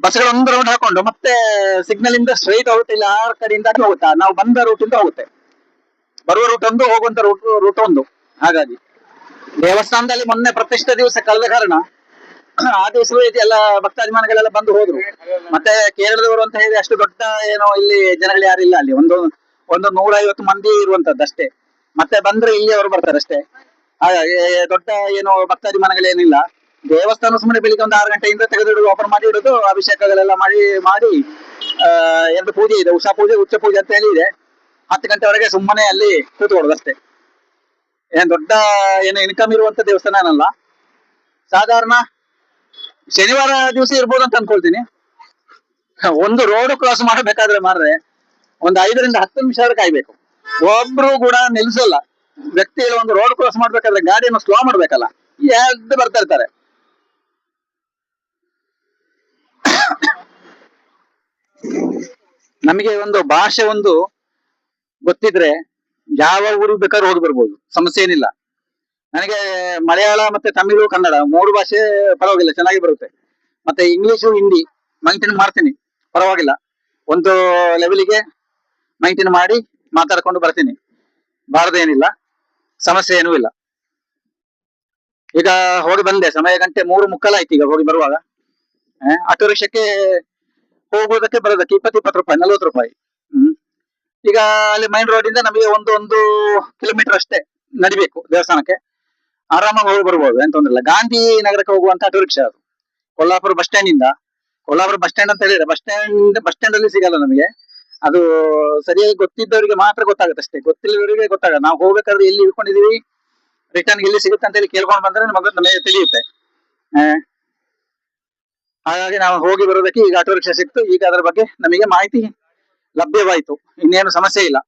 ಬಸ್ಗಳು ಒಂದು ರೌಂಡ್ ಹಾಕೊಂಡು ಮತ್ತೆ ಸಿಗ್ನಲ್ ಇಂದ ಸ್ಟ್ರೈಟ್ ಹೋಗುತ್ತೆ, ಇಲ್ಲ ಆ ಕಡೆಯಿಂದ ಹೋಗುತ್ತಾ, ನಾವು ಬಂದ ರೂಟ್ ಇಂದ ಹೋಗುತ್ತೆ. ಬರುವ ರೂಟ್ ಒಂದು, ಹೋಗುವಂತ ರೂಟ್ ಒಂದು. ಹಾಗಾಗಿ ದೇವಸ್ಥಾನದಲ್ಲಿ ಮೊನ್ನೆ ಪ್ರತಿಷ್ಠೆ ದಿವಸ ಕಳೆದ ಕಾರಣ ಆ ದಿವಸವೂ ಎಲ್ಲ ಭಕ್ತಾಭಿಮಾನಿಗಳೆಲ್ಲ ಬಂದು ಹೋದ್ರು. ಮತ್ತೆ ಕೇರಳದವರು ಅಂತ ಹೇಳಿ ಅಷ್ಟು ದೊಡ್ಡ ಏನೋ ಇಲ್ಲಿ ಜನಗಳು ಯಾರಿಲ್ಲ, ಅಲ್ಲಿ ಒಂದು 150 ಮಂದಿ ಇರುವಂತದ್ದು ಅಷ್ಟೇ. ಮತ್ತೆ ಬಂದ್ರೆ ಇಲ್ಲಿ ಅವರು ಬರ್ತಾರೆ ಅಷ್ಟೇ. ಹಾಗಾಗಿ ದೊಡ್ಡ ಏನು ಭಕ್ತಾಭಿಮಾನಿಗಳೇನಿಲ್ಲ. ದೇವಸ್ಥಾನ ಸುಮ್ಮನೆ ಬೆಳಿಗ್ಗೆ ಒಂದು 6 ಗಂಟೆಯಿಂದ ತೆಗೆದಿಡುದು, ಓಪನ್ ಮಾಡಿ ಇಡುದು, ಅಭಿಷೇಕಗಳೆಲ್ಲ ಮಾಡಿ 2 ಪೂಜೆ ಇದೆ, ಉಷಾ ಪೂಜೆ, ಉಚ್ಚ ಪೂಜೆ ಅಂತ ಹೇಳಿ ಇದೆ. 10 ಗಂಟೆವರೆಗೆ ಸುಮ್ಮನೆ ಅಲ್ಲಿ ಕೂತ್ಕೊಳ್ಳೋದು ಅಷ್ಟೇ. ಏನ್ ದೊಡ್ಡ ಏನು ಇನ್ಕಮ್ ಇರುವಂತ ದೇವಸ್ಥಾನ ಏನಲ್ಲ. ಸಾಧಾರಣ ಶನಿವಾರ ದಿವಸ ಇರ್ಬೋದು ಅಂತ ಅನ್ಕೊಳ್ತೀನಿ. ಒಂದು ರೋಡ್ ಕ್ರಾಸ್ ಮಾಡಬೇಕಾದ್ರೆ ಮಾರ್ರೆ ಒಂದು 5 ರಿಂದ 10 ನಿಮಿಷ ಕಾಯ್ಬೇಕು. ಒಬ್ರು ಕೂಡ ನಿಲ್ಸಲ್ಲ. ವ್ಯಕ್ತಿಗಳು ಒಂದು ರೋಡ್ ಕ್ರಾಸ್ ಮಾಡ್ಬೇಕಾದ್ರೆ ಗಾಡಿಯನ್ನು ಸ್ಲೋ ಮಾಡ್ಬೇಕಲ್ಲ, ಎದ್ದು ಬರ್ತಾ ಇರ್ತಾರೆ. ನಮಗೆ ಒಂದು ಭಾಷೆ ಒಂದು ಗೊತ್ತಿದ್ರೆ ಯಾವ ಊರಿಗೆ ಬೇಕಾದ್ರೂ ಹೋಗಿ ಬರ್ಬೋದು, ಸಮಸ್ಯೆ ಏನಿಲ್ಲ. ನನಗೆ ಮಲಯಾಳ ಮತ್ತೆ ತಮಿಳು ಕನ್ನಡ 3 ಭಾಷೆ ಪರವಾಗಿಲ್ಲ, ಚೆನ್ನಾಗಿ ಬರುತ್ತೆ. ಮತ್ತೆ ಇಂಗ್ಲಿಷು ಹಿಂದಿ ಮೈಂಟೈನ್ ಮಾಡ್ತೀನಿ, ಪರವಾಗಿಲ್ಲ. ಒಂದು ಲೆವೆಲಿಗೆ ಮೈಂಟೈನ್ ಮಾಡಿ ಮಾತಾಡ್ಕೊಂಡು ಬರ್ತೀನಿ, ಬಾರದೇನಿಲ್ಲ, ಸಮಸ್ಯೆ ಏನೂ ಇಲ್ಲ. ಈಗ ಹೋಗಿ ಬಂದೆ, ಸಮಯ ಗಂಟೆ 3:15 ಆಯ್ತು. ಈಗ ಹೋಗಿ ಬರುವಾಗ ಆಟೋ ರಿಕ್ಷಕ್ಕೆ ಹೋಗುವುದಕ್ಕೆ ಬರೋದಕ್ಕೆ 20 ರೂಪಾಯಿ, 40 ರೂಪಾಯಿ. ಈಗ ಅಲ್ಲಿ ಮೈನ್ ರೋಡ್ ಇಂದ ನಮಗೆ ಒಂದು ಕಿಲೋಮೀಟರ್ ಅಷ್ಟೇ ನಡಿಬೇಕು ದೇವಸ್ಥಾನಕ್ಕೆ. ಆರಾಮಾಗಿ ಹೋಗಿ ಬರ್ಬೋದು, ಏನ್ ತೊಂದ್ರೆ ಇಲ್ಲ. ಗಾಂಧಿ ನಗರಕ್ಕೆ ಹೋಗುವಂತ ಆಟೋ ರಿಕ್ಷಾ ಅದು. ಕೊಲ್ಲಾಪುರ ಬಸ್ ಸ್ಟ್ಯಾಂಡ್ ಇಂದ, ಕೊಲ್ಲಾಪುರ ಬಸ್ ಸ್ಟ್ಯಾಂಡ್ ಅಂತ ಹೇಳಿದ್ರೆ ಬಸ್ ಸ್ಟ್ಯಾಂಡ್ ಅಲ್ಲಿ ಸಿಗಲ್ಲ ನಮಗೆ. ಅದು ಸರಿಯಾಗಿ ಗೊತ್ತಿದ್ದವರಿಗೆ ಮಾತ್ರ ಗೊತ್ತಾಗುತ್ತೆ ಅಷ್ಟೇ, ಗೊತ್ತಿಲ್ಲದವರಿಗೆ ಗೊತ್ತಾಗಲ್ಲ. ನಾವು ಹೋಗ್ಬೇಕಾದ್ರೆ ಎಲ್ಲಿ ಇಳ್ಕೊಂಡಿದೀವಿ, ರಿಟರ್ನ್ ಎಲ್ಲಿ ಸಿಗುತ್ತೆ ಅಂತ ಹೇಳಿ ಕೇಳ್ಕೊಂಡು ಬಂದ್ರೆ ನಮಗೆ ತಿಳಿಯುತ್ತೆ. ಹಾಗಾಗಿ ನಾವು ಹೋಗಿ ಬರೋದಕ್ಕೆ ಈಗ ಆಟೋ ರಿಕ್ಷಾ ಸಿಕ್ತು. ಈಗ ಅದರ ಬಗ್ಗೆ ನಮಗೆ ಮಾಹಿತಿ ಲಭ್ಯವಾಯಿತು, ಇನ್ನೇನು ಸಮಸ್ಯೆ ಇಲ್ಲ.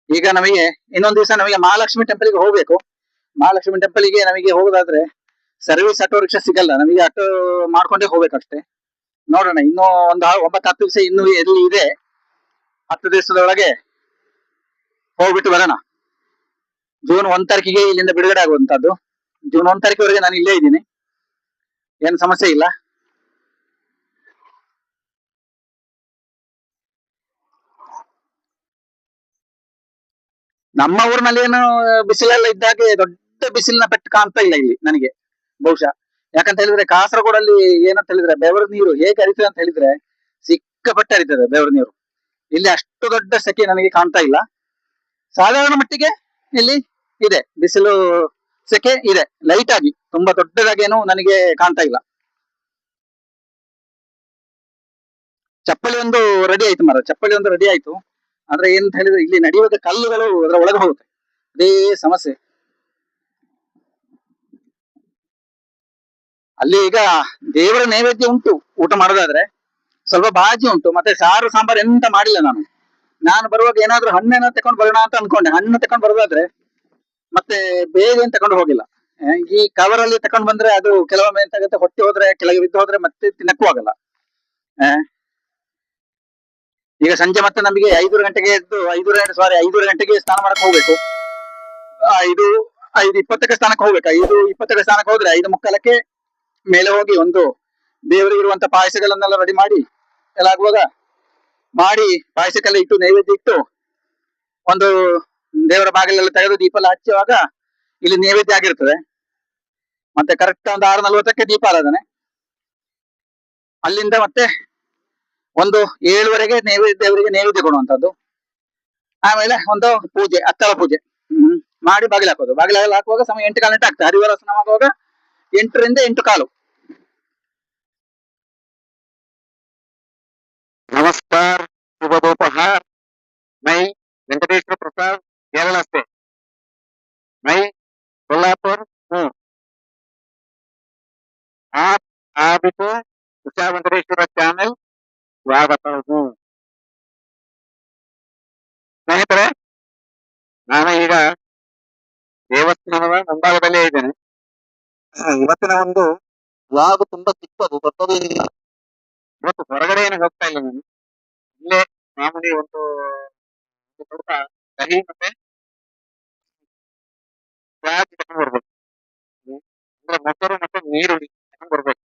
ಈಗ ನಮಗೆ ಇನ್ನೊಂದು ದಿವಸ ನಮಗೆ ಮಹಾಲಕ್ಷ್ಮಿ ಟೆಂಪಲ್ಗೆ ಹೋಗ್ಬೇಕು. ಮಹಾಲಕ್ಷ್ಮಿ ಟೆಂಪಲ್ಗೆ ನಮಗೆ ಹೋಗೋದಾದ್ರೆ ಸರ್ವಿಸ್ ಆಟೋ ರಿಕ್ಷಾ ಸಿಗಲ್ಲ, ನಮಗೆ ಆಟೋ ಮಾಡ್ಕೊಂಡೇ ಹೋಗ್ಬೇಕಷ್ಟೇ. ನೋಡೋಣ, ಇನ್ನೂ ಒಂದು 9-10 ದಿವಸ ಇನ್ನೂ ಎಲ್ಲಿ ಇದೆ. 10 ದಿವಸದೊಳಗೆ ಹೋಗ್ಬಿಟ್ಟು ಬರೋಣ. ಜೂನ್ 1 ತಾರೀಕಿಗೆ ಇಲ್ಲಿಂದ ಬಿಡುಗಡೆ ಆಗುವಂತದ್ದು. ಜೂನ್ 1 ತಾರೀಕಿವರೆಗೆ ನಾನು ಇಲ್ಲೇ ಇದ್ದೀನಿ, ಏನು ಸಮಸ್ಯೆ ಇಲ್ಲ. ನಮ್ಮ ಊರಿನಲ್ಲಿ ಏನು ಬಿಸಿಲೆಲ್ಲ ಇದ್ದಾಗೆ ದೊಡ್ಡ ಬಿಸಿಲಿನ ಪೆಟ್ಟು ಕಾಣ್ತಾ ಇಲ್ಲ ಇಲ್ಲಿ ನನಗೆ, ಬಹುಶಃ. ಯಾಕಂತ ಹೇಳಿದ್ರೆ ಕಾಸರಗೋಡಲ್ಲಿ ಏನಂತ ಹೇಳಿದ್ರೆ ಬೆವರು ನೀರು ಹೇಗೆ ಹರಿತದೆ ಅಂತ ಹೇಳಿದ್ರೆ ಸಿಕ್ಕಾಪಟ್ಟೆ ಹರಿತದೆ ಬೆವರು ನೀರು. ಇಲ್ಲಿ ಅಷ್ಟು ದೊಡ್ಡ ಸೆಕೆ ನನಗೆ ಕಾಣ್ತಾ ಇಲ್ಲ. ಸಾಧಾರಣ ಮಟ್ಟಿಗೆ ಇಲ್ಲಿ ಇದೆ, ಬಿಸಿಲು ಸೆಕೆ ಇದೆ, ಲೈಟ್ ಆಗಿ, ತುಂಬಾ ದೊಡ್ಡದಾಗೇನು ನನಗೆ ಕಾಣ್ತಾ ಇಲ್ಲ. ಚಪ್ಪಲಿ ಒಂದು ರೆಡಿ ಆಯ್ತು ಮಾರ, ಚಪ್ಪಲಿ ಒಂದು ರೆಡಿ ಆಯ್ತು. ಆದ್ರೆ ಏನಂತ ಹೇಳಿದ್ರೆ ಇಲ್ಲಿ ನಡೆಯುವಾಗ ಕಲ್ಲುಗಳು ಅದರ ಒಳಗೆ ಹೋಗುತ್ತೆ, ಅದೇ ಸಮಸ್ಯೆ. ಅಲ್ಲಿ ಈಗ ದೇವರ ನೈವೇದ್ಯ ಉಂಟು, ಊಟ ಮಾಡೋದಾದ್ರೆ ಸ್ವಲ್ಪ ಬಾಜಿ ಉಂಟು, ಮತ್ತೆ ಸಾರು ಸಾಂಬಾರ್ ಎಂತ ಮಾಡಿಲ್ಲ ನಾನು ಬರುವಾಗ ಏನಾದ್ರೂ ಹಣ್ಣೇನ ತಕೊಂಡು ಬರೋಣ ಅಂತ ಅನ್ಕೊಂಡೆ. ಹಣ್ಣು ತಕೊಂಡ್ ಬರೋದಾದ್ರೆ ಮತ್ತೆ ಬೇಗ ಏನ್ ತಕೊಂಡು ಹೋಗಿಲ್ಲ. ಈ ಕವರ್ ಅಲ್ಲಿ ತಕೊಂಡ್ ಬಂದ್ರೆ ಅದು ಕೆಲವೊಮ್ಮೆ ಎಂತ ಆಗುತ್ತೆ, ಹೊಟ್ಟೆ ಹೋದ್ರೆ ಕೆಳಗೆ ಬಿದ್ದು ಹೋದ್ರೆ ಮತ್ತೆ ತಿನ್ನಕ್ಕೂ ಆಗಲ್ಲ. ಈಗ ಸಂಜೆ ಮತ್ತೆ ನಮಗೆ 5 ಗಂಟೆಗೆ ಎದ್ದು 5 ಗಂಟೆಗೆ ಸ್ನಾನ ಮಾಡಕ್ ಹೋಗ್ಬೇಕು. 5:20ಕ್ಕೆ ಸ್ನಾನಕ್ಕೆ ಹೋಗ್ಬೇಕು. 5:20ಕ್ಕೆ ಸ್ನಾನಕ್ಕೆ ಹೋದ್ರೆ 5:45ಕ್ಕೆ ಮೇಲೆ ಹೋಗಿ ಒಂದು ದೇವರಿಗೆ ಇರುವಂತ ಪಾಯಸಗಳನ್ನೆಲ್ಲ ರೆಡಿ ಮಾಡಿ ಎಲ್ಲ ಆಗುವಾಗ ಮಾಡಿ ಪಾಯಸಕ್ಕೆಲ್ಲ ಇಟ್ಟು ನೈವೇದ್ಯ ಇಟ್ಟು ಒಂದು ದೇವರ ಬಾಗಿಲೆಲ್ಲ ತೆಗೆದು ದೀಪ ಎಲ್ಲ ಹಚ್ಚುವಾಗ ಇಲ್ಲಿ ನೈವೇದ್ಯ ಆಗಿರ್ತದೆ. ಮತ್ತೆ ಕರೆಕ್ಟ್ ಒಂದು 6:40ಕ್ಕೆ ದೀಪ ಆರಾಧನೆ. ಅಲ್ಲಿಂದ ಮತ್ತೆ ಒಂದು 7:00ವರೆಗೆ ದೇವರಿಗೆ ನೈವೇದ್ಯ ಕೊಡುವಂತದ್ದು. ಆಮೇಲೆ ಒಂದು ಪೂಜೆ, ಅತ್ತಳ ಪೂಜೆ ಮಾಡಿ ಬಾಗಿಲು ಹಾಕೋದು. ಬಾಗಿಲು ಹಾಕುವಾಗ ಸಮಯ 8 ಗಂಟೆ ಆಗ್ತದೆ. ಹರಿವಾರ ಸ್ನಾನ ಆಗುವಾಗ 8 ರಿಂದ 8:15. नमस्कार, शुभ दोपहर। मैं वेंकटेश्वर प्रसाद, केरला से। मैं कोल्हापुर हूँ। आप को उषा वेंकटेश्वर ಚಾನೆಲ್ ಸ್ವಾಗತ. ಸ್ನೇಹಿತರೆ, ನಾನು ಈಗ ದೇವಸ್ಥಾನದ ಮುಂಭಾಗದಲ್ಲೇ ಇದ್ದೇನೆ. ಇವತ್ತಿನ ಒಂದು ವ್ಲಾಗ್ ತುಂಬಾ ಚಿಕ್ಕದು, ದೊಡ್ಡದು ಇಲ್ಲ. ಇವತ್ತು ಹೊರಗಡೆ ಏನು ಹೋಗ್ತಾ ಇಲ್ಲ ನಾನು, ಇಲ್ಲೇ ಮಾಮೂಲಿ ಒಂದು ಸ್ವಲ್ಪ ಕಹಿ ಮತ್ತೆ ಚಾರ್ಜ್ ತಗೊಂಡ್ ಬರ್ಬೇಕು, ಅಂದ್ರೆ ಮೊಸರು ಮತ್ತೆ ನೀರುಳ್ಳಿ ತಗೊಂಡ್ ಬರ್ಬೇಕು.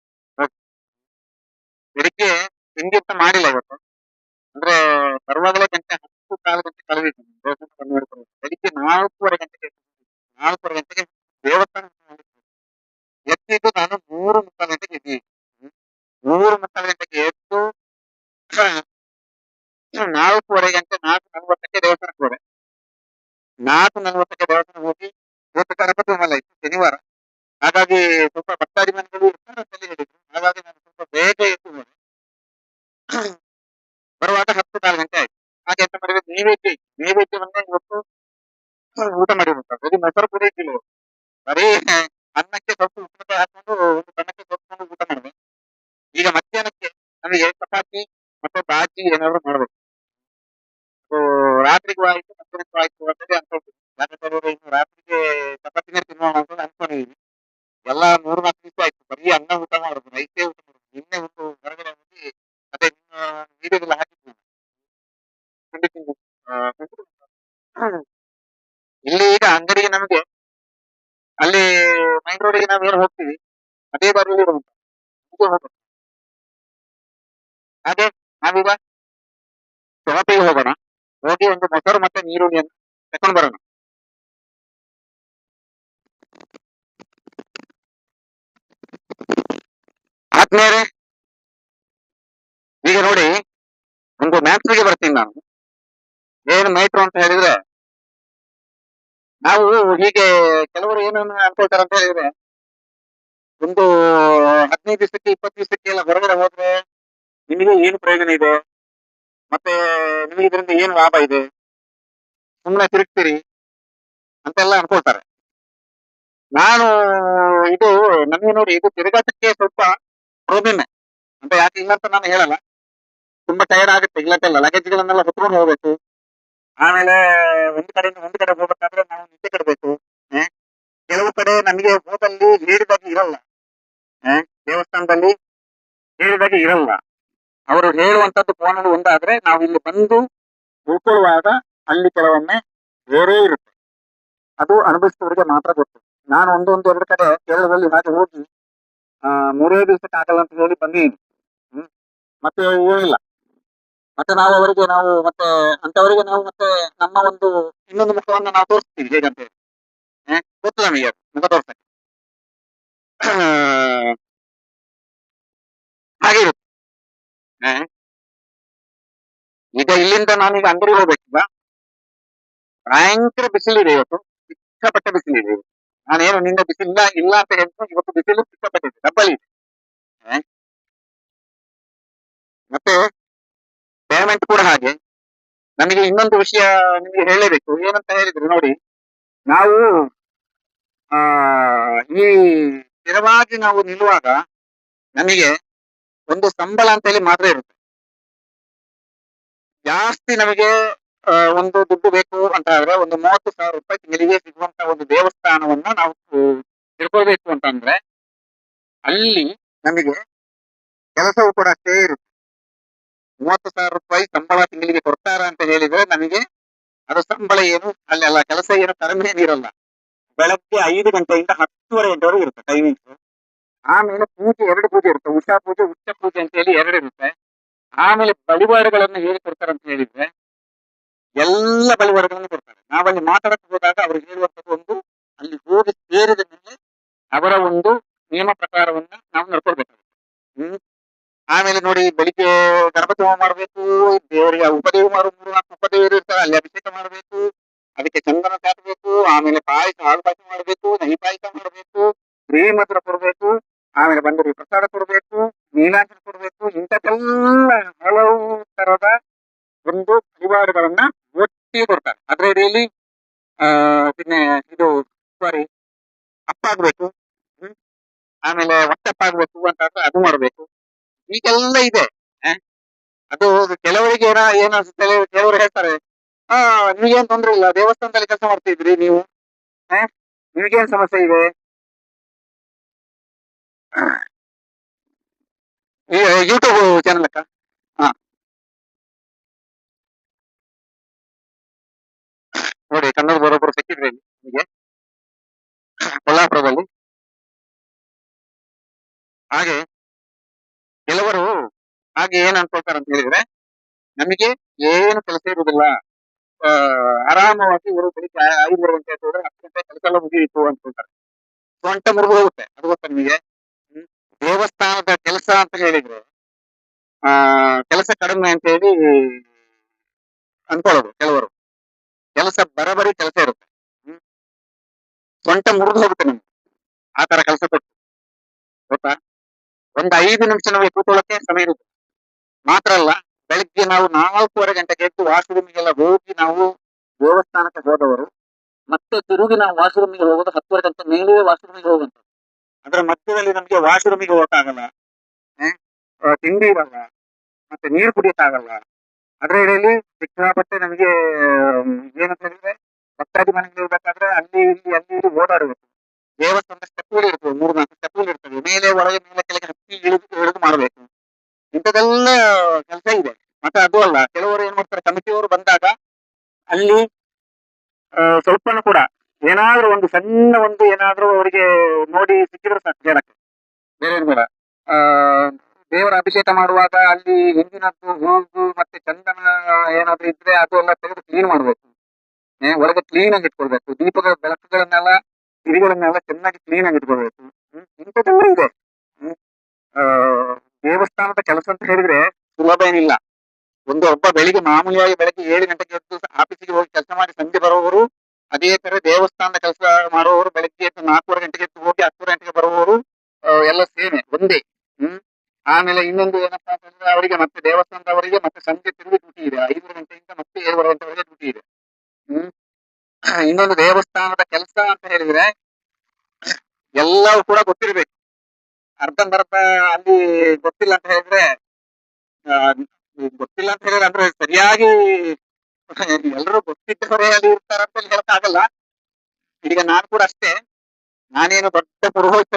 ಸ್ವಲ್ಪ ಭಕ್ತಾದಿ ಮನೆಗಳು ಇರ್ತಾರೆ ಅಂತ ಹೇಳಿದ್ರು. ಹಾಗಾಗಿ ನಾನು ಸ್ವಲ್ಪ ಬೇಗ ಎದ್ದು ಹೋದೆ. ಬರುವಾಗ 10-11 ಗಂಟೆ ಆಯ್ತು. ಹಾಗೆ ಎಂತ ಮಾಡಿದ್ರೆ ನೈವೇದ್ಯ ಇತ್ತು. ನೈವೇದ್ಯವನ್ನೇ ಇವತ್ತು ಊಟ ಮಾಡಿರುವಂತದ್ದು. ಅದು ಮೊಸರು ಕೂಡ ಇದ್ದಿಲ್ಲ ಇವತ್ತು. ಬರೀ ಅನ್ನಕ್ಕೆ ಸ್ವಲ್ಪ ಉಪ್ಪಿನಕಾಯಿ ಹಾಕೊಂಡು ಒಂದು ಬಣ್ಣಕ್ಕೆ ತೊಟ್ಕೊಂಡು ಊಟ ಮಾಡಿದೆ. ಈಗ ಮಧ್ಯಾಹ್ನಕ್ಕೆ ನಮಗೆ ಚಪಾತಿ ಮತ್ತೆ ಬಾಜಿ ಏನಾದ್ರು ಮಾಡ್ಬೇಕು. ಸೊ ರಾತ್ರಿಗೂ ಆಯ್ತು ಮಧ್ಯಾಹ್ನಕ್ಕೂ ಆಯ್ತು ಅಂತೇಳಿ ಅನ್ಕೊಳ್ತೀವಿ. ಯಾಕಂದ್ರೆ ಇನ್ನು ರಾತ್ರಿಗೆ ಚಪಾತಿನೇ ತಿನ್ನೋಣ ಅಂತ ಅನ್ಕೊಂಡಿದೀವಿ. ಎಲ್ಲ 3-4 ದಿವಸ ಆಯ್ತು ಬರೀ ಅನ್ನ ಊಟ ಮಾಡುದು, ರೈಸೇ ಊಟ ಮಾಡುದು. ನಿನ್ನೆ ಒಂದು ಹೊರಗಡೆ ಹೋಗಿ ಅದೇ ನಿಮ್ಮ ವಿಡಿಯೋದೆಲ್ಲ ಹಾಕಿದ್ವಿ ತಿಂಡಿ ತಿಂದು ತಿಂದು. ಇಲ್ಲಿ ಈಗ ಅಂಗಡಿಗೆ ನಮಗೆ ಅಲ್ಲಿ ಮೈನ್ ರೋಡಿಗೆ ನಾವು ಏನು ಹೋಗ್ತೀವಿ ಅದೇ ದಾರಿಯಲ್ಲಿ ಇರುವಂತ ಹೀಗೆ ಹೋಗೋದು. ಹಾಗೆ ನಾವೀಗ ಶಾಪಿಗೆ ಹೋಗೋಣ. ಹೋಗಿ ಒಂದು ಮೊಸರು ಮತ್ತೆ ನೀರುಳ್ಳಿಯನ್ನು ತಕೊಂಡು ಬರೋಣ. ಆದ್ಮೇಲೆ ಈಗ ನೋಡಿ ಒಂದು ಮ್ಯಾಥ್ಸ್ಗೆ ಬರ್ತೀನಿ ನಾನು. ಏನು ಮೈಟ್ರು ಅಂತ ಹೇಳಿದ್ರೆ ನಾವು ಹೀಗೆ ಕೆಲವರು ಏನನ್ನು ಅನ್ಕೊಳ್ತಾರೆ ಅಂತ ಹೇಳಿದ್ರೆ ಒಂದು 15 ದಿವಸಕ್ಕೆ 20 ದಿವಸಕ್ಕೆ ಎಲ್ಲ ಹೊರಗಡೆ ಹೋದ್ರೆ ನಿಮಗೆ ಏನು ಪ್ರಯೋಜನ ಇದೆ, ಮತ್ತೆ ನಿಮಗೆ ಇದರಿಂದ ಏನು ಲಾಭ ಇದೆ, ಸುಮ್ಮನೆ ತಿರುಗ್ತೀರಿ ಅಂತೆಲ್ಲ ಅನ್ಕೊಳ್ತಾರೆ. ನಾನು ಇದು ನಮಗೆ ನೋಡಿ ಇದು ತಿರುಗಾಟಕ್ಕೆ ಸ್ವಲ್ಪ ಪ್ರಾಬ್ಲಮ್ ಅಂತ ಯಾಕೆ ಇಲ್ಲ ಅಂತ ನಾನು ಹೇಳಲ್ಲ. ತುಂಬಾ ಟೈರ್ಡ್ ಆಗುತ್ತೆ. ಇಲ್ಲಂತೆಲ್ಲ ಲಗೇಜ್ಗಳನ್ನೆಲ್ಲ ಹೊತ್ಕೊಂಡು ಹೋಗ್ಬೇಕು. ಆಮೇಲೆ ಒಂದು ಕಡೆಯಿಂದ ಒಂದು ಕಡೆ ಹೋಗ್ಬೇಕಾದ್ರೆ ನಾವು ನಿದ್ದೆ ಕೆಡಬೇಕು. ಕೆಲವು ಕಡೆ ನಮಗೆ ಹೋದಲ್ಲಿ ಹೇಳಿದಾಗೆ ಇರಲ್ಲ. ದೇವಸ್ಥಾನದಲ್ಲಿ ಹೇಳಿದಾಗೆ ಇರಲ್ಲ. ಅವರು ಹೇಳುವಂತದ್ದು ಫೋನಲ್ಲಿ ಒಂದಾದ್ರೆ ನಾವು ಇಲ್ಲಿ ಬಂದು ಉಳ್ಕೊಳ್ಳುವಾಗ ಅಲ್ಲಿ ಕೆಲವೊಮ್ಮೆ ಬೇರೆ ಇರುತ್ತೆ. ಅದು ಅನುಭವಿಸಿದವರಿಗೆ ಮಾತ್ರ ಗೊತ್ತು. ನಾನು ಒಂದೊಂದು 2 ಕಡೆ ಕೇರಳದಲ್ಲಿ ಹಾಗೆ ಹೋಗಿ 3 ದಿವಸಕ್ಕೆ ಆಗಲ್ಲ ಅಂತ ಹೇಳಿ ಬಂದಿದ್ದೀನಿ. ಮತ್ತೆ ಏನಿಲ್ಲ. ಮತ್ತೆ ನಾವು ಅವರಿಗೆ ಮತ್ತೆ ಅಂತವರಿಗೆ ನಾವು ಮತ್ತೆ ನಮ್ಮ ಒಂದು ಇನ್ನೊಂದು ಮುಖವನ್ನು ನಾವು ತೋರಿಸ್ತೀವಿ ಹೇಗಂತ ಹೇಳಿ. ಗೊತ್ತು ನಮಗೆ ಅದು ಮುಖ ತೋರ್ಸಕ್ಕೆ. ಹಾಗೆ ಇರುತ್ತೆ. ಈಗ ಇಲ್ಲಿಂದ ನಾನೀಗ ಅಂಗಡಿಗೆ ಹೋಗ್ಬೇಕೀಗ. ಭಯಂಕರ ಬಿಸಿಲಿದೆ ಇವತ್ತು. ಸಿಕ್ಕಾಪಟ್ಟೆ ಬಿಸಿಲಿದೆ ಇವತ್ತು. ನಾನೇನು ನಿನ್ನೆ ಬಿಸಿಲಿಲ್ಲ ಇಲ್ಲ ಅಂತ ಹೇಳ್ತೀನಿ. ಇವತ್ತು ಬಿಸಿಲು ಸಿಕ್ಕಾಪಟ್ಟೆ ಇದೆ, ಡಬ್ಬಲ್ ಇದೆ. ಮತ್ತೆ ಪೇಮೆಂಟ್ ಕೂಡ ಹಾಗೆ. ನಮಗೆ ಇನ್ನೊಂದು ವಿಷಯ ನಿಮಗೆ ಹೇಳಲೇಬೇಕು. ಏನಂತ ಹೇಳಿದ್ರು ನೋಡಿ, ನಾವು ಈ ಸ್ಥಿರವಾಗಿ ನಾವು ನಿಲ್ಲುವಾಗ ನಮಗೆ ಒಂದು ಸಂಬಳ ಅಂತ ಹೇಳಿ ಮಾತ್ರ ಇರುತ್ತೆ. ಜಾಸ್ತಿ ನಮಗೆ ಒಂದು ದುಡ್ಡು ಬೇಕು ಅಂತ ಆದ್ರೆ ಒಂದು 30,000 ರೂಪಾಯಿ ತಿಂಗಳಿಗೆ ಸಿಗುವಂತ ಒಂದು ದೇವಸ್ಥಾನವನ್ನ ನಾವು ತಿಳ್ಕೊಳ್ಬೇಕು ಅಂತಂದ್ರೆ ಅಲ್ಲಿ ನಮಗೆ ಕೆಲಸವು ಕೂಡ ಅಷ್ಟೇ ಇರುತ್ತೆ. 30,000 ರೂಪಾಯಿ ಸಂಬಳ ತಿಂಗಳಿಗೆ ಕೊಡ್ತಾರ ಅಂತ ಹೇಳಿದ್ರೆ ನಮಗೆ ಅದು ಸಂಬಳ ಏನು ಅಲ್ಲಿ ಅಲ್ಲ, ಕೆಲಸ ಏನು ಕಡಿಮೆ ಏನಿರಲ್ಲ. ಬೆಳಗ್ಗೆ 5 ಗಂಟೆಯಿಂದ 10:30 ಗಂಟೆವರೆಗೆ ಇರುತ್ತೆ ಟೈಮಿಂಗ್ಸ್. ಆಮೇಲೆ ಪೂಜೆ 2 ಪೂಜೆ ಇರುತ್ತೆ. ಉಷಾ ಪೂಜೆ, ಉಚ್ಚ ಪೂಜೆ ಅಂತ ಹೇಳಿ 2 ಇರುತ್ತೆ. ಆಮೇಲೆ ಬಳಿವಾರಗಳನ್ನು ಹೇಳಿ ಕೊಡ್ತಾರೆ ಅಂತ ಹೇಳಿದ್ರೆ ಎಲ್ಲ ಬಳಿವಾರಗಳನ್ನು ಕೊಡ್ತಾರೆ. ನಾವಲ್ಲಿ ಮಾತಾಡಕ್ಕೆ ಹೋದಾಗ ಅವರು ಹೇಳುವಂತದ್ದು ಒಂದು, ಅಲ್ಲಿ ಹೋಗಿ ಸೇರಿದ ಮೇಲೆ ಅವರ ಒಂದು ನಿಯಮ ಪ್ರಕಾರವನ್ನ ನಾವು ನಡ್ಕೊಳ್ಬೇಕಾಗುತ್ತೆ. ಆಮೇಲೆ ನೋಡಿ ಬೆಳಿಗ್ಗೆ ಗಣಪತಿ ಹೋಮ ಮಾಡಬೇಕು. ದೇವರಿಗೆ ಉಪದೇವ ಮಾಡು 3-4 ಉಪದೇವರು ಇರ್ತಾರೆ, ಅಲ್ಲಿ ಅಭಿಷೇಕ ಮಾಡಬೇಕು. ಅದಕ್ಕೆ ಚಂದನ ಚಾಟಬೇಕು. ಆಮೇಲೆ ಪಾಯಸ, ಹಾಲು ಪಾಯಸ ಮಾಡಬೇಕು, ದಹಿ ಪಾಯಸ ಮಾಡಬೇಕು, ಶ್ರೀಮಂತರ ಕೊಡ್ಬೇಕು. ಆಮೇಲೆ ಬಂದವರಿಗೆ ಪ್ರಸಾದ ಕೊಡ್ಬೇಕು, ನೀಲಾಂಜನ ಕೊಡ್ಬೇಕು. ಇಂಥದ್ದೆಲ್ಲ ಹಲವು ತರದ ಒಂದು ಪರಿವಾರಗಳನ್ನ ಒಟ್ಟಿಗೆ ಕೊಡ್ತಾರೆ. ಅದರಲ್ಲಿ പിന്നെ ಇದು ಸಾರಿ ಅಪ್ಪ ಆಗ್ಬೇಕು, ಆಮೇಲೆ ಒಟ್ಟಪ್ಪ ಆಗ್ಬೇಕು ಅಂತ ಅದು ಮಾಡ್ಬೇಕು. ಈಗೆಲ್ಲ ಇದೆ. ಅದು ಕೆಲವರಿಗೆ ಏನು ಕೆಲವರು ಹೇಳ್ತಾರೆ, ನಿಮಗೇನ್ ತೊಂದ್ರೆ ಇಲ್ಲ, ದೇವಸ್ಥಾನದಲ್ಲಿ ಕೆಲಸ ಮಾಡ್ತಿದ್ರಿ ನೀವು, ನಿಮಗೇನ್ ಸಮಸ್ಯೆ ಇದೆ. ಯೂಟ್ಯೂಬ್ ಚಾನಲ್ ಅಕ್ಕ. ನೋಡಿ ಕನ್ನಡ ಬರೋಬ್ಬರು ಸಿಕ್ಕಿದ್ರೆ ನಿಮಗೆ ಕೊಲ್ಲಾಪುರದಲ್ಲಿ. ಹಾಗೆ ಕೆಲವರು ಹಾಗೆ ಏನ್ ಅನ್ಕೊಳ್ತಾರೆ ಅಂತ ಹೇಳಿದ್ರೆ ನಮಗೆ ಏನು ಕೆಲಸ ಇರುವುದಿಲ್ಲ, ಆರಾಮವಾಗಿ ಇವರು ಬೆಳಿಗ್ಗೆ 5 ಗಂಟೆ ಹೋದ್ರೆ 10 ಗಂಟೆ ಕೆಲಸ ಎಲ್ಲ ಮುಗಿಯಿತು ಅನ್ಕೊಳ್ತಾರೆ. ಸೊಂಟ ಮುರಿದು ಹೋಗುತ್ತೆ. ಅದು ಗೊತ್ತಾ ನಿಮಗೆ? ದೇವಸ್ಥಾನದ ಕೆಲಸ ಅಂತ ಹೇಳಿದ್ರೆ ಕೆಲಸ ಕಡಿಮೆ ಅಂತ ಹೇಳಿ ಅನ್ಕೊಳ್ಳೋದು ಕೆಲವರು. ಕೆಲಸ ಬರಬರಿ ಕೆಲಸ ಇರುತ್ತೆ. ಸೊಂಟ ಮುರಿದು ಹೋಗುತ್ತೆ ನಿಮ್ಗೆ ಆ ತರ ಕೆಲಸ ಕೊಟ್ಟು. ಗೊತ್ತಾ? ಒಂದು 5 ನಿಮಿಷ ನಮಗೆ ಕೂತ್ಕೊಳ್ಳಕ್ಕೆ ಸಮಯ ಇರುತ್ತೆ. ಮಾತ್ರ ಅಲ್ಲ, ಬೆಳಿಗ್ಗೆ ನಾವು 4:30 ಗಂಟೆಗೆ ಎದ್ದು ವಾಶ್ರೂಮಿಗೆಲ್ಲ ಹೋಗಿ ನಾವು ದೇವಸ್ಥಾನಕ್ಕೆ ಹೋದವರು ಮತ್ತೆ ತಿರುಗಿ ನಾವು ವಾಶ್ರೂಮಿಗೆ ಹೋಗೋದು 10:30 ಗಂಟೆ ಮೇಲೆ ವಾಶ್ರೂಮಿಗೆ ಹೋಗುವಂತ. ಅದರ ಮಧ್ಯದಲ್ಲಿ ನಮಗೆ ವಾಶ್ರೂಮಿಗೆ ಹೋಗಕ್ಕಾಗಲ್ಲ, ತಿಂಡಿ ಇರಲ್ಲ, ಮತ್ತೆ ನೀರು ಕುಡಿಯಕ್ಕಾಗಲ್ಲ. ಅದರ ಇಡೆಯಲ್ಲಿ ಸಿಕ್ಕಾಪಟ್ಟೆ ನಮಗೆ ಏನಂತ ಹೇಳಿದ್ರೆ ಭಕ್ತಾದಿ ಮನೆಗೆ ಹೋಗ್ಬೇಕಾದ್ರೆ ಅಲ್ಲಿ ಇಲ್ಲಿ ಓಡಾಡಬೇಕು. ದೇವಸ್ಥಾನದ ಸ್ಟೆಪ್ಗಳು ಇರ್ತವೆ, 3-4 ಸ್ಟೆಪ್ಗಳು ಇರ್ತವೆ, ಮೇಲೆ ಒಳಗೆ ಮೇಲೆ ಕೆಳಗೆ ಹತ್ತಿ ಇಳಿದು ಮಾಡಬೇಕು. ಇಂಥದೆಲ್ಲ ಕೆಲಸ ಇದೆ. ಮತ್ತೆ ಅದು ಅಲ್ಲ, ಕೆಲವರು ಏನ್ ಮಾಡ್ತಾರೆ, ಕಮಿಟಿಯವರು ಬಂದಾಗ ಅಲ್ಲಿ ಸ್ವಲ್ಪನೂ ಕೂಡ ಏನಾದ್ರೂ ಒಂದು ಸಣ್ಣ ಒಂದು ಏನಾದ್ರೂ ಅವರಿಗೆ ನೋಡಿ ಸಿಕ್ಕಿದ್ರೆ ಸಾಕು ಹೇಳಕ್ಕೆ, ಬೇರೆ ಏನು ಬೇಡ. ಆ ದೇವರ ಅಭಿಷೇಕ ಮಾಡುವಾಗ ಅಲ್ಲಿ ಹಿಂದಿನದ್ದು ಹೂವು ಮತ್ತೆ ಚಂದನ ಏನಾದ್ರೂ ಇದ್ರೆ ಅದು ಎಲ್ಲ ತೆಗೆದು ಕ್ಲೀನ್ ಮಾಡ್ಬೇಕು. ಒಳಗೆ ಕ್ಲೀನ್ ಆಗಿ ಇಟ್ಕೊಳ್ಬೇಕು. ದೀಪಗಳ ಬೆಳಕುಗಳನ್ನೆಲ್ಲ ಕಿಡಿಗಳನ್ನೆಲ್ಲ ಚೆನ್ನಾಗಿ ಕ್ಲೀನ್ ಆಗಿ ಇಟ್ಕೊಳ್ಬೇಕು. ಇಂಥದ್ದೆಲ್ಲ ಇದೆ. ಆ ದೇವಸ್ಥಾನದ ಕೆಲಸ ಅಂತ ಹೇಳಿದ್ರೆ ಸುಲಭ ಏನಿಲ್ಲ. ಒಬ್ಬ ಮಾಮೂಲಿಯಾಗಿ ಬೆಳಗ್ಗೆ 7 ಗಂಟೆಗೆ ಎದ್ದು ಆಫೀಸಿಗೆ ಹೋಗಿ ಕೆಲಸ ಮಾಡಿ ಸಂಜೆ ಬರುವವರು, ಅದೇ ತರ ದೇವಸ್ಥಾನದ ಕೆಲಸ ಮಾಡುವವರು ಬೆಳಗ್ಗೆ ಎದ್ದು 4:30 ಗಂಟೆಗೆ ಎದ್ದು ಹೋಗಿ 10 ಗಂಟೆಗೆ ಬರುವವರು ಎಲ್ಲ ಸೇನೆ ಒಂದೇ. ಆಮೇಲೆ ಇನ್ನೊಂದು ಏನಪ್ಪಾ ಅಂತಂದ್ರೆ, ಅವರಿಗೆ ಮತ್ತೆ ದೇವಸ್ಥಾನದವರಿಗೆ ಮತ್ತೆ ಸಂಜೆ ತಿರುಗಿ ಡ್ಯೂಟಿ ಇದೆ. 5 ಗಂಟೆಯಿಂದ ಮತ್ತೆ 7:30 ಗಂಟೆವರೆಗೆ ಡ್ಯೂಟಿ ಇದೆ. ಇನ್ನೊಂದು ದೇವಸ್ಥಾನದ ಕೆಲಸ ಅಂತ ಹೇಳಿದ್ರೆ ಎಲ್ಲವೂ ಕೂಡ ಗೊತ್ತಿರ್ಬೇಕು. ಅರ್ಧಂಬರ್ಧ ಅಲ್ಲಿ ಗೊತ್ತಿಲ್ಲ ಅಂತ ಹೇಳಿದ್ರೆ ಅಂದ್ರೆ ಸರಿಯಾಗಿ ಎಲ್ಲರೂ ಗೊತ್ತಿದ್ದವರೇ ಅಲ್ಲಿ ಇರ್ತಾರಂತ ಹೇಳಕ್ಕಾಗಲ್ಲ. ಈಗ ನಾನು ಕೂಡ ಅಷ್ಟೇ, ನಾನೇನು ದೊಡ್ಡ ಪುರೋಹಿತ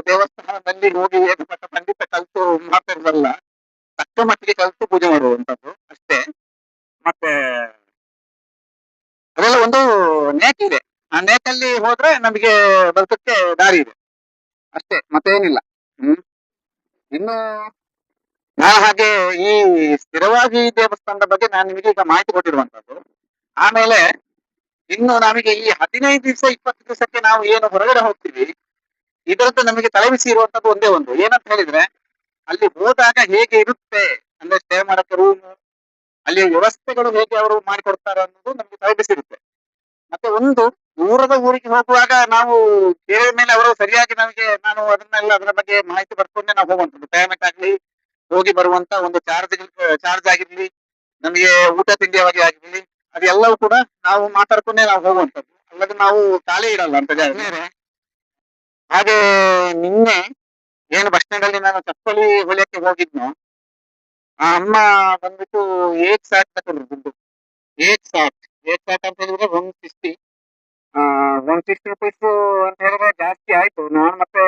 ದೇವಸ್ಥಾನದಲ್ಲಿ ಹೋಗಿ ಏನು ಮಟ್ಟ ಖಂಡಿತ ಕಲ್ತು ಮಾತಾಡಬಲ್ಲ, ತಕ್ಕ ಮಟ್ಟಿಗೆ ಕಲ್ತು ಪೂಜೆ ಮಾಡುವಂತದ್ದು ಅಷ್ಟೇ. ಮತ್ತೆ ಅದೆಲ್ಲ ಒಂದು ನೇಕ್ ಇದೆ. ಆ ನೇಕಲ್ಲಿ ಹೋದ್ರೆ ನಮಗೆ ಬದುಕಕ್ಕೆ ದಾರಿ ಇದೆ ಅಷ್ಟೇ, ಮತ್ತೇನಿಲ್ಲ. ಇನ್ನು ಹಾಗೆ ಈ ಸ್ಥಿರವಾಗಿ ದೇವಸ್ಥಾನದ ಬಗ್ಗೆ ನಾನು ನಿಮಗೆ ಈಗ ಮಾಹಿತಿ ಕೊಟ್ಟಿರುವಂತದ್ದು. ಆಮೇಲೆ ಇನ್ನು ನಮಗೆ ಈ 15 ದಿವಸ 20 ದಿವಸಕ್ಕೆ ನಾವು ಏನು ಹೊರಗಡೆ ಹೋಗ್ತೀವಿ, ಇದರದ್ದು ನಮಗೆ ತಲೆಬಿಸಿ ಇರುವಂತದ್ದು ಒಂದೇ ಒಂದು, ಏನಂತ ಹೇಳಿದ್ರೆ ಅಲ್ಲಿ ಹೋದಾಗ ಹೇಗೆ ಇರುತ್ತೆ ಅಂದ್ರೆ ಸ್ಟೇ ಮಾಡಕ್ಕೆ ರೂಮು, ಅಲ್ಲಿಯ ವ್ಯವಸ್ಥೆಗಳು ಹೇಗೆ ಅವರು ಮಾಡಿಕೊಡ್ತಾರೆ ಅನ್ನೋದು ನಮ್ಗೆ ತಲೆಬಿಸಿ ಇರುತ್ತೆ. ಮತ್ತೆ ಒಂದು ದೂರದ ಊರಿಗೆ ಹೋಗುವಾಗ ನಾವು ಕೇಳಿದ ಮೇಲೆ ಅವರು ಸರಿಯಾಗಿ ನಮಗೆ ಅದನ್ನೆಲ್ಲ ಅದರ ಬಗ್ಗೆ ಮಾಹಿತಿ ಬರ್ಕೊಂಡೆ ನಾವು ಹೋಗುವಂಥದ್ದು. ಪೇಮೆಂಟ್ ಆಗ್ಲಿ, ಹೋಗಿ ಬರುವಂತ ಒಂದು ಚಾರ್ಜ್ ಆಗಿರ್ಲಿ, ನಮಗೆ ಊಟ ತಿಂಡಿ ಆಗಿರ್ಲಿ, ಅದೆಲ್ಲವೂ ಕೂಡ ನಾವು ಮಾತಾಡ್ಕೊಂಡೆ ನಾವು ಹೋಗುವಂಥದ್ದು. ಅಲ್ಲದೆ ನಾವು ಖಾಲಿ ಇರಲ್ಲ ಅಂತ ಜಾಗ. ಹಾಗೆ ನಿನ್ನೆ ಏನು ಬಸ್ ಸ್ಟ್ಯಾಂಡ್ ಅಲ್ಲಿ ನಾನು ಚಪ್ಪಲಿ ಹೊಲಿಯಕ್ಕೆ ಹೋಗಿದ್ನು, ಆ ಅಮ್ಮ ಬಂದ್ಬಿಟ್ಟು 1 ಸಾಟ್ ತಗೊಂಡ್ರು ದುಡ್ಡು. 1 ಸಾಟ್ ಅಂತ ಹೇಳಿದ್ರೆ 150 ರುಪೀಸ್ ಅಂತ ಹೇಳಿದ್ರೆ ಜಾಸ್ತಿ ಆಯ್ತು. ನಾನು ಮತ್ತೆ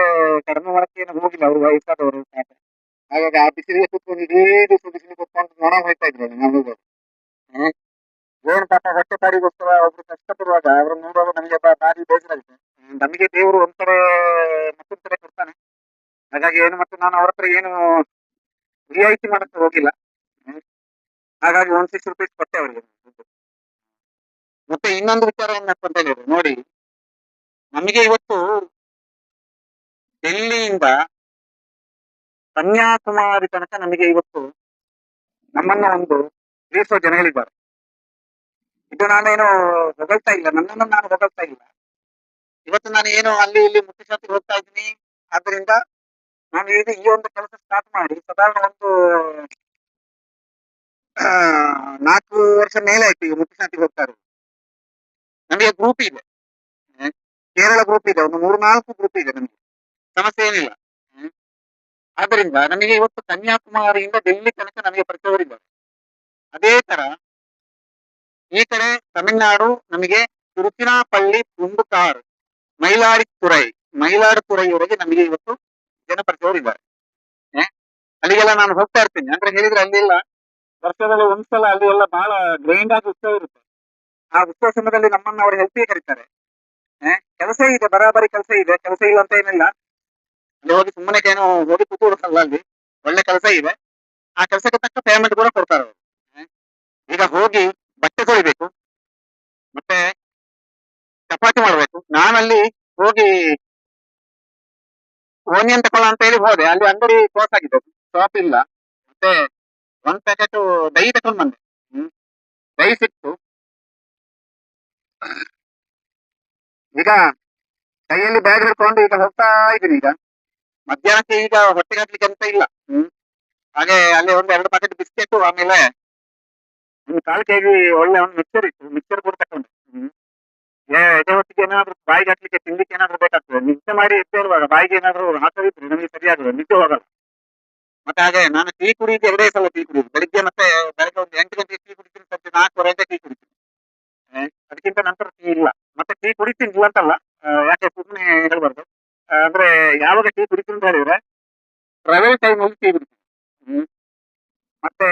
ಕಡಿಮೆ ಮಾಡಕ್ಕೆ ಏನು ಹೋಗಿಲ್ಲ, ಅವರು ವಯಸ್ಸಾದವರು. ಹಾಗಾಗಿ ಆ ಬಿಸಿಲಿಗೆ ಕೂತ್ಕೊಂಡು ಇಡೀ ದಿವಸ ಬಿಸಿಲು ಕೂತ್ಕೊಂಡು ನೋಡ ಹೋಗ್ತಾ ಇದ್ರು ನಾವು. ಏನು ಪಾಪ ಹೊಟ್ಟೆ ಪಾಡಿಗೋಸ್ಕರ ಒಬ್ರು ಕಷ್ಟಪಡುವಾಗ ಅವ್ರು ನೋಡುವಾಗ ನಮಗೆ ಭಾರಿ ಬೇಸರ ಆಗುತ್ತೆ. ನಮಗೆ ದೇವರು ಒಂಥರ ಮತ್ತೊಂದು ತರ ಕೊಡ್ತಾನೆ. ಹಾಗಾಗಿ ಏನು ಮತ್ತೆ ನಾನು ಅವ್ರ ಹತ್ರ ಏನು ರಿಯಾಯಿತಿ ಮಾಡಕ್ಕೆ ಹೋಗಿಲ್ಲ. ಹಾಗಾಗಿ 160 ರುಪೀಸ್ ಕೊಟ್ಟೆ ಅವರಿಗೆ. ಮತ್ತೆ ಇನ್ನೊಂದು ವಿಚಾರ ಏನಪ್ಪ ಅಂತ ಹೇಳಿದ್ರೆ, ನೋಡಿ, ನಮಗೆ ಇವತ್ತು ಡೆಲ್ಲಿಯಿಂದ ಕನ್ಯಾಕುಮಾರಿ ತನಕ ನಮಗೆ ಇವತ್ತು ನಮ್ಮನ್ನ ಒಂದು ಇಳಿಸೋ ಜನಗಳಿದ್ದಾರೆ. ಇದು ನಾನೇನು ಹೊಗಳ್ತಾ ಇಲ್ಲ, ನನ್ನನ್ನು ನಾನು ಹೊಗಳ್ತಾ ಇಲ್ಲ. ಇವತ್ತು ನಾನು ಏನು ಅಲ್ಲಿ ಇಲ್ಲಿ ಮುಖ್ಯಶಾಸ್ತ್ರಿಗೆ ಹೋಗ್ತಾ ಇದ್ದೀನಿ. ಆದ್ರಿಂದ ನಾನು ಈಗ ಈ ಒಂದು ಕೆಲಸ ಸ್ಟಾರ್ಟ್ ಮಾಡಿ ಸಾಧಾರಣ ಒಂದು 4 ವರ್ಷ ಮೇಲೆ ಆಯ್ತು ಈಗ ಮುಖ್ಯಶಾಸ್ತ್ರಿಗೆ ಹೋಗ್ತಾ ಇರೋದು. ನಮಗೆ ಗ್ರೂಪ್ ಇದೆ, ಕೇರಳ ಗ್ರೂಪ್ ಇದೆ, ಒಂದು 3-4 ಗ್ರೂಪ್ ಇದೆ. ನಮಗೆ ಸಮಸ್ಯೆ ಏನಿಲ್ಲ. ಆದ್ರಿಂದ ನಮಗೆ ಇವತ್ತು ಕನ್ಯಾಕುಮಾರಿಯಿಂದ ಡೆಲ್ಲಿ ತನಕ ನಮಗೆ ಪರಿಚಯವರಿದ್ದಾರೆ. ಅದೇ ತರ ಈ ಕಡೆ ತಮಿಳುನಾಡು ನಮಗೆ ತಿರುಚಿನಾಪಳ್ಳಿ, ಪುಂಡುಕಾರ್, ಮೈಲಾಡುತುರೈವರೆಗೆ ನಮಗೆ ಇವತ್ತು ಜನಪರಿಚಯವರಿದ್ದಾರೆ. ಅಲ್ಲಿಗೆಲ್ಲ ನಾನು ಹೋಗ್ತಾ ಇರ್ತೀನಿ. ಅಂದ್ರೆ ಹೇಳಿದ್ರೆ ಅಲ್ಲೆಲ್ಲ ವರ್ಷದಲ್ಲಿ ಒಂದ್ಸಲ ಅಲ್ಲಿ ಎಲ್ಲ ಬಹಳ ಗ್ರೈಂಡ್ ಆಗಿ ಉತ್ಸವ ಇರುತ್ತೆ. ಆ ಉತ್ಸವ ಸಮಯದಲ್ಲಿ ನಮ್ಮನ್ನ ಅವರು ಹೆಲ್ಪಿಗೆ ಕರೀತಾರೆ. ಕೆಲಸ ಇದೆ, ಬರಾಬರಿ ಕೆಲಸ ಇದೆ, ಕೆಲಸ ಇಲ್ಲ ಅಂತ ಏನಿಲ್ಲ. ಅಲ್ಲಿ ಹೋಗಿ ಸುಮ್ಮನೆ ಏನೋ ಹೋಗಿ ಕೂತ್ಕೊಳ್ಳೋದಲ್ಲ, ಅಲ್ಲಿ ಒಳ್ಳೆ ಕೆಲಸ ಇದೆ. ಆ ಕೆಲಸಕ್ಕೆ ತಕ್ಕ ಪೇಮೆಂಟ್ ಕೂಡ ಕೊಡ್ತಾರೆ ಅವರು. ಈಗ ಹೋಗಿ ಬಟ್ಟೆ ತೊಳಿಬೇಕು, ಮತ್ತೆ ಚಪಾತಿ ಮಾಡ್ಬೇಕು. ನಾನಲ್ಲಿ ಹೋಗಿ ಓನಿಯನ್ ತಗೊಳ್ಳ ಅಂತ ಹೇಳಿ ಹೋದೆ, ಅಲ್ಲಿ ಅಂಗಡಿ ಕ್ಲೋಸ್ ಆಗಿದೆ, ಶಾಪ್ ಇಲ್ಲ. ಮತ್ತೆ 1 ಪ್ಯಾಕೆಟ್ ದಹಿ ತಗೊಂಡ್ ಬಂದೆ. ದಹಿ ಸಿಕ್ತು. ಈಗ ಕೈಯಲ್ಲಿ ಬ್ಯಾಗ್ ಹಿಡ್ಕೊಂಡು ಈಗ ಹೋಗ್ತಾ ಇದ್ದೀನಿ. ಈಗ ಮಧ್ಯಾಹ್ನಕ್ಕೆ ಈಗ ಹೊಟ್ಟೆಗೆ ಹಾಕ್ಲಿಕ್ಕೆ ಅಂತ ಇಲ್ಲ. ಹಾಗೆ ಅಲ್ಲಿ ಒಂದು 2 ಪ್ಯಾಕೆಟ್ ಬಿಸ್ಕೆಟ್, ಆಮೇಲೆ ಒಂದು 1/4 ಕೆಜಿ ಒಳ್ಳೆ ಒಂದು ಮಿಕ್ಸರ್ ಇತ್ತು, ಮಿಕ್ಸರ್ ಕೂಡ ತಕೊಂಡು. ಎದೆ ಹೊತ್ತಿಗೆ ಏನಾದ್ರು ಬಾಯಿಗೆ ಹಾಕ್ಲಿಕ್ಕೆ ತಿನ್ಲಿಕ್ಕೆ ಏನಾದ್ರು ಬೇಕಾಗ್ತದೆ. ನಿದ್ದೆ ಮಾಡಿ ಎದ್ದೇಳುವಾಗ ಬಾಯಿಗೆ ಏನಾದ್ರು ಹಾಕದಿದ್ರೆ ನಮಗೆ ಸರಿಯಾಗಲ್ಲ, ನಿದ್ದೆ ಹೋಗಲ್ಲ. ಮತ್ತೆ ಹಾಗೆ ನಾನು ಟೀ ಕುಡಿಯುದು 2 ಸಲ ಟೀ ಕುಡಿಯುದು, ಬೆಳಿಗ್ಗೆ ಮತ್ತೆ ಬೆಳಗ್ಗೆ ಒಂದು 8 ಗಂಟೆಗೆ ಟೀ ಕುಡಿತೀನಿ, ಸಂಜೆ 4:30 ಟೀ ಕುಡಿತೀನಿ. ಅದಕ್ಕಿಂತ ನಂತರ ಟೀ ಇಲ್ಲ. ಮತ್ತೆ ಟೀ ಕುಡಿತೀನಿ ಇಲ್ಲ ಅಂತಲ್ಲ, ಯಾಕೆ ಸುಮ್ಮನೆ ಹೇಳ್ಬಾರ್ದು. ಅಂದ್ರೆ ಯಾವಾಗ ಟೀ ಕುಡಿತೀನಿ ಅಂತ ಹೇಳಿದ್ರೆ ಟ್ರಾವೆಲ್ ಟೈಮ್ ಅಲ್ಲಿ ಟೀ ಕುಡಿತೀನಿ. ಮತ್ತೆ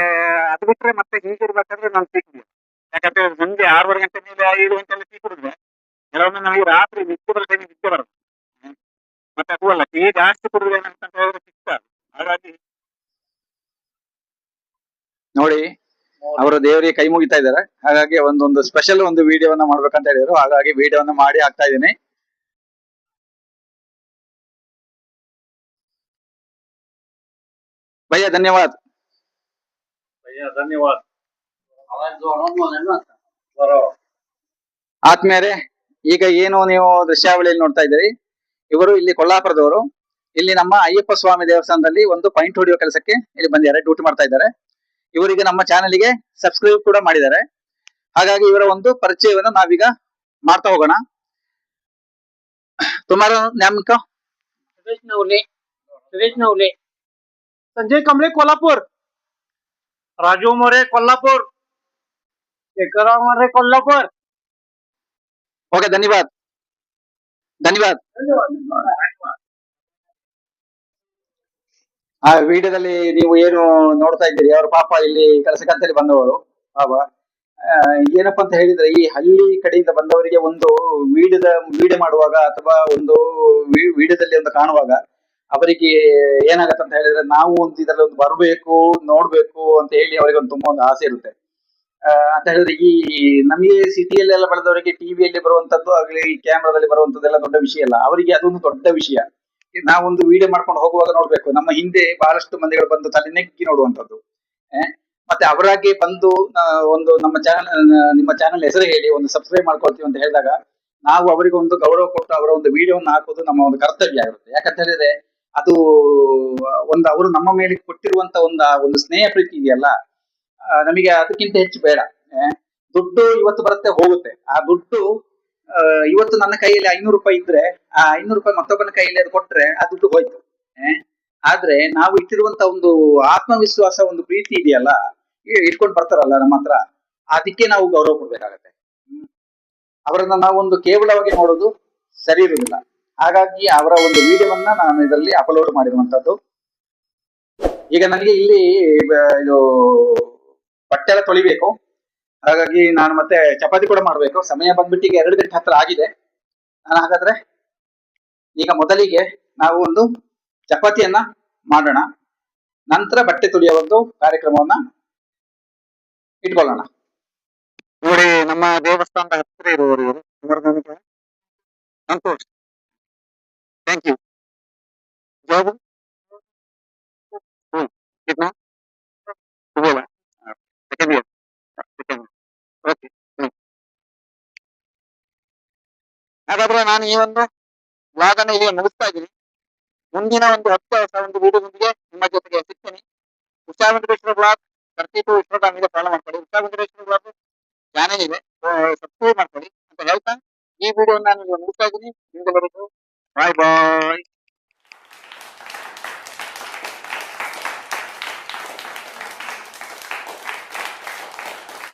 ಅದು ಬಿಟ್ರೆ ಮತ್ತೆ ಹೀಗಿರ್ಬೇಕಾದ್ರೆ ನಾನು ಟೀ ಕುಡಿಯೋದು. ಯಾಕಂದ್ರೆ ಸಂಜೆ 6:30 ಗಂಟೆ ಮೇಲೆ 5 ಗಂಟೆ ಎಲ್ಲ ಟೀ ಕುಡಿದ್ರೆ ಕೆಲವೊಮ್ಮೆ ನಮಗೆ ರಾತ್ರಿ ನಿದ್ದೆ ಬರೋ ಟೈಮಿಗೆ ನಿದ್ದೆ ಬರುತ್ತೆ. ಮತ್ತೆ ಅದು ಅಲ್ಲ, ಟೀ ಜಾಸ್ತಿ ಕುಡಿದ್ರೆ ಏನಂತ ಹೇಳಿದ್ರೆ ಸಿಕ್ಕ. ಹಾಗಾಗಿ ನೋಡಿ, ಅವರು ದೇವರಿಗೆ ಕೈ ಮುಗಿತಾ ಇದ್ದಾರೆ. ಹಾಗಾಗಿ ಒಂದೊಂದು ಸ್ಪೆಷಲ್ ಒಂದು ವಿಡಿಯೋವನ್ನ ಮಾಡ್ಬೇಕಂತ ಹೇಳಿದ್ರು. ಹಾಗಾಗಿ ವಿಡಿಯೋವನ್ನ ಮಾಡಿ ಹಾಕ್ತಾ ಇದ್ದೀನಿ. ಭಯ್ಯ ಧನ್ಯವಾದ. ಆತ್ಮೀಯರೇ, ಈಗ ಏನು ನೀವು ದೃಶ್ಯಾವಳಿಯಲ್ಲಿ ನೋಡ್ತಾ ಇದ್ದೀರಿ, ಇವರು ಇಲ್ಲಿ ಕೊಲ್ಲಾಪುರದವರು. ಇಲ್ಲಿ ನಮ್ಮ ಅಯ್ಯಪ್ಪ ಸ್ವಾಮಿ ದೇವಸ್ಥಾನದಲ್ಲಿ ಒಂದು ಪಾಯಿಂಟ್ ಹೊಡೆಯುವ ಕೆಲಸಕ್ಕೆ ಇಲ್ಲಿ ಬಂದಿದ್ದಾರೆ, ಡ್ಯೂಟಿ ಮಾಡ್ತಾ ಇದ್ದಾರೆ. ಇವರಿಗೆ ನಮ್ಮ ಚಾನೆಲ್ಗೆ ಸಬ್ಸ್ಕ್ರೈಬ್ ಕೂಡ ಮಾಡಿದ್ದಾರೆ. ಹಾಗಾಗಿ ಇವರ ಒಂದು ಪರಿಚಯವನ್ನು ನಾವೀಗ ಮಾಡ್ತಾ ಹೋಗೋಣ. ತುಮಾರ नाम का? सुरेश नवले. सुरेश नवले. संजय कमळे कोल्हापूर. राजू मोरे कोल्हापूर. शेखरराव मोरे कोल्हापूर. ओके, धन्यवाद धन्यवाद. ಆ ವಿಡಿಯೋದಲ್ಲಿ ನೀವು ಏನು ನೋಡ್ತಾ ಇದ್ದೀರಿ, ಅವರು ಪಾಪ ಇಲ್ಲಿ ಕೆಲಸಕ್ಕಂತೇಳಿ ಬಂದವರು. ಪಾಪ ಏನಪ್ಪಾ ಅಂತ ಹೇಳಿದ್ರೆ, ಈ ಹಳ್ಳಿ ಕಡೆಯಿಂದ ಬಂದವರಿಗೆ ಒಂದು ವಿಡಿಯೋ ಮಾಡುವಾಗ ಅಥವಾ ಒಂದು ವಿಡಿಯೋದಲ್ಲಿ ಒಂದು ಕಾಣುವಾಗ ಅವರಿಗೆ ಏನಾಗತ್ತೆ ಅಂತ ಹೇಳಿದ್ರೆ, ನಾವು ಒಂದು ಇದರಲ್ಲಿ ಒಂದು ಬರಬೇಕು, ನೋಡ್ಬೇಕು ಅಂತ ಹೇಳಿ ಅವರಿಗೆ ಒಂದು ತುಂಬಾ ಒಂದು ಆಸೆ ಇರುತ್ತೆ. ಅಂತ ಹೇಳಿದ್ರೆ, ಈ ನಮಗೆ ಸಿಟಿಯಲ್ಲೆಲ್ಲ ಬೆಳೆದವರಿಗೆ ಟಿವಿಯಲ್ಲಿ ಬರುವಂತದ್ದು ಆಗಲಿ, ಕ್ಯಾಮ್ರಾದಲ್ಲಿ ಬರುವಂತದ್ದೆಲ್ಲ ದೊಡ್ಡ ವಿಷಯ ಅಲ್ಲ. ಅವರಿಗೆ ಅದೊಂದು ದೊಡ್ಡ ವಿಷಯ. ನಾವೊಂದು ವಿಡಿಯೋ ಮಾಡ್ಕೊಂಡು ಹೋಗುವಾಗ ನೋಡ್ಬೇಕು, ನಮ್ಮ ಹಿಂದೆ ಬಹಳಷ್ಟು ಮಂದಿಗಳು ಬಂದು ತಲೆ ನೆಕ್ಕಿ ನೋಡುವಂತದ್ದು. ಮತ್ತೆ ಅವರಾಗೆ ಬಂದು ಒಂದು ನಿಮ್ಮ ಚಾನಲ್ ಹೆಸರು ಹೇಳಿ ಒಂದು ಸಬ್ಸ್ಕ್ರೈಬ್ ಮಾಡ್ಕೊಳ್ತೀವಿ ಅಂತ ಹೇಳಿದಾಗ ನಾವು ಅವರಿಗೆ ಒಂದು ಗೌರವ ಕೊಟ್ಟು ಅವರ ಒಂದು ವಿಡಿಯೋವನ್ನು ಹಾಕೋದು ನಮ್ಮ ಒಂದು ಕರ್ತವ್ಯ ಆಗಿರುತ್ತೆ. ಯಾಕಂತ ಹೇಳಿದ್ರೆ, ಅದು ಒಂದು ಅವರು ನಮ್ಮ ಮೇಲೆ ಕೊಟ್ಟಿರುವಂತ ಒಂದು ಸ್ನೇಹ ಪ್ರೀತಿ ಇದೆಯಲ್ಲ, ನಮಗೆ ಅದಕ್ಕಿಂತ ಹೆಚ್ಚು ಬೇಡ. ದುಡ್ಡು ಇವತ್ತು ಬರುತ್ತೆ ಹೋಗುತ್ತೆ. ಆ ದುಡ್ಡು ಇವತ್ತು ನನ್ನ ಕೈಯಲ್ಲಿ 500 ರೂಪಾಯಿ ಇದ್ರೆ ಆ 500 ರೂಪಾಯಿ ಮತ್ತೊಬ್ಬನ ಕೈಯಲ್ಲಿ ಅದು ಕೊಟ್ರೆ ಆ ದುಡ್ಡು ಹೋಯ್ತು. ಆದ್ರೆ ನಾವು ಇಟ್ಟಿರುವಂತ ಒಂದು ಆತ್ಮವಿಶ್ವಾಸ, ಒಂದು ಪ್ರೀತಿ ಇದೆಯಲ್ಲ, ಇಟ್ಕೊಂಡು ಬರ್ತಾರಲ್ಲ ನಮ್ಮ ಹತ್ರ, ಅದಕ್ಕೆ ನಾವು ಗೌರವ ಕೊಡ್ಬೇಕಾಗತ್ತೆ. ಅವರನ್ನ ನಾವೊಂದು ಕೇವಲವಾಗಿ ನೋಡೋದು ಸರಿ ಇರುವುದಿಲ್ಲ. ಹಾಗಾಗಿ ಅವರ ಒಂದು ವಿಡಿಯೋವನ್ನ ನಾನು ಇದರಲ್ಲಿ ಅಪ್ಲೋಡ್ ಮಾಡಿರುವಂತದ್ದು. ಈಗ ನನಗೆ ಇಲ್ಲಿ ಇದು ಬಟ್ಟೆ ಎಲ್ಲ ತೊಳಿಬೇಕು. ಹಾಗಾಗಿ ನಾನು ಮತ್ತೆ ಚಪಾತಿ ಕೂಡ ಮಾಡ್ಬೇಕು. ಸಮಯ ಬಂದ್ಬಿಟ್ಟು ಈಗ 2 ಗಂಟೆ ಹತ್ರ ಆಗಿದೆ. ನಾನು ಹಾಗಾದ್ರೆ ಈಗ ಮೊದಲಿಗೆ ನಾವು ಒಂದು ಚಪಾತಿಯನ್ನ ಮಾಡೋಣ, ನಂತರ ಬಟ್ಟೆ ತೊಳೆಯುವ ಒಂದು ಕಾರ್ಯಕ್ರಮವನ್ನ ಇಟ್ಕೊಳ್ಳೋಣ. ನೋಡಿ, ನಮ್ಮ ದೇವಸ್ಥಾನದ ಹತ್ತಿರ ಇರುವವರು ಇವರು. Santosh, thank you. ಜಾಬ್ कितना बोला सेकंड ईयर ಓಕೆ. ಹಾಗಾದ್ರೆ ನಾನು ಈ ಒಂದು ಬ್ಲಾಗ್ ಅನ್ನು ಇಲ್ಲಿ ಮುಗಿಸ್ತಾ ಇದ್ದೀನಿ. ಮುಂದಿನ ಒಂದು 10 ಹೊಸ ಒಂದು ವಿಡಿಯೋದೊಂದಿಗೆ ನಿಮ್ಮ ಜೊತೆಗೆ ಸಿಗ್ತೀನಿ. ಉಷಾ ವೆಂಕಟೇಶ್ವರ ಬ್ಲಾಗ್ 32 ಇನ್ಸ್ಟಾಗ್ರಾಮ್ ಇದೆ, ಫಾಲೋ ಮಾಡ್ಕೊಳ್ಳಿ. ಉಷಾ ವೆಂಕಟೇಶ್ವರ ಬ್ಲಾಗ್ ಚಾನೆಲ್ ಇದೆ, ಸಬ್ಸ್ಕ್ರೈಬ್ ಮಾಡ್ಕೊಳ್ಳಿ ಅಂತ ಹೇಳ್ತಾ ಈ ವಿಡಿಯೋನ ನಾನು ಮುಗಿಸ್ತಾ ಇದ್ದೀನಿ. ನಿಮ್ಗೆಲ್ಲರಿಗೂ ಬಾಯ್ ಬಾಯ್.